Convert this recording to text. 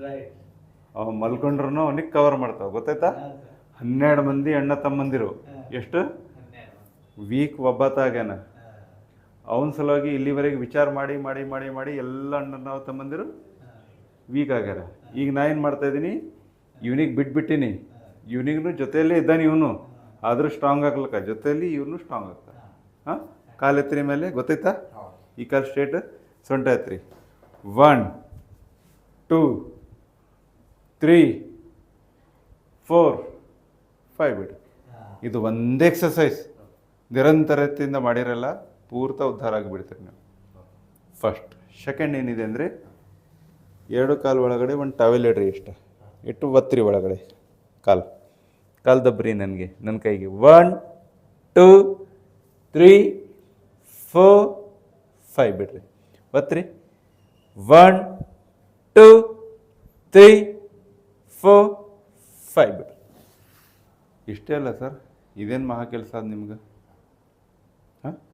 Right. ಅವ ಮಲ್ಕೊಂಡ್ರು ಅವನಿಗೆ cover ಮಾಡ್ತಾವ, ಗೊತ್ತಾಯ್ತಾ? 12 ಮಂದಿ ಅಣ್ಣ ತಮ್ಮಂದಿರು, ಎಷ್ಟು ವೀಕ್ ಒಬ್ಬತ್ತಾಗ್ಯಾನ. ಅವನ ಸಲುವಾಗಿ ಇಲ್ಲಿವರೆಗೆ ವಿಚಾರ ಮಾಡಿ ಮಾಡಿ ಮಾಡಿ ಮಾಡಿ ಎಲ್ಲ ಅಣ್ಣ ತಮ್ಮಂದಿರು ವೀಕ್ ಆಗ್ಯಾರ. ಈಗ ನಾ ಏನು ಮಾಡ್ತಾ ಇದ್ದೀನಿ, ಇವನಿಗೆ ಬಿಟ್ಬಿಟ್ಟಿನಿ. ಇವನಿಗೂ ಜೊತೆಯಲ್ಲೇ ಇದ್ದಾನೆ ಇವನು, ಆದರೂ ಸ್ಟ್ರಾಂಗ್ ಆಗ್ಲಕ್ಕ ಜೊತೆಯಲ್ಲಿ ಇವನು ಸ್ಟ್ರಾಂಗ್ ಆಗ್ತಾನೆ. ಹಾಂ, ಕಾಲು ಎತ್ತರಿ ಮೇಲೆ, ಗೊತ್ತಾಯ್ತಾ? ಈ ಕಾಲು ಸ್ಟ್ರೇಟ್, ಸೊಂಟ ಎತ್ತರಿ. 1 2 3 4 5 ಬಿಡಿ. ಇದು ಒಂದೇ ಎಕ್ಸಸೈಸ್ ನಿರಂತರತೆಯಿಂದ ಮಾಡಿರಲ್ಲ, ಪೂರ್ತ ಉದ್ಧಾರ ಆಗಿಬಿಡ್ತೀರಿ ನೀವು. ಫಸ್ಟ್. ಸೆಕೆಂಡ್ ಏನಿದೆ ಅಂದರೆ, 2 ಕಾಲು ಒಳಗಡೆ ಒಂದು ಟವೆಲ್ ಇಡ್ರಿ, ಇಟ್ಟು ಒತ್ತಿರಿ ಒಳಗಡೆ. ಕಾಲು ದಬ್ರಿ ನನಗೆ, ನನ್ನ ಕೈಗೆ. 1 2 3 4 5 ಬಿಡ್ರಿ, ಒತ್ತಿರಿ. 1 2 3 4 5 ಬಿಡ್ರಿ. ಇಷ್ಟೇ ಅಲ್ಲ ಸರ್, ಇದೇನು ಮಹಾ ಕೆಲಸ ಅದು ನಿಮ್ಗೆ? ಹಾಂ.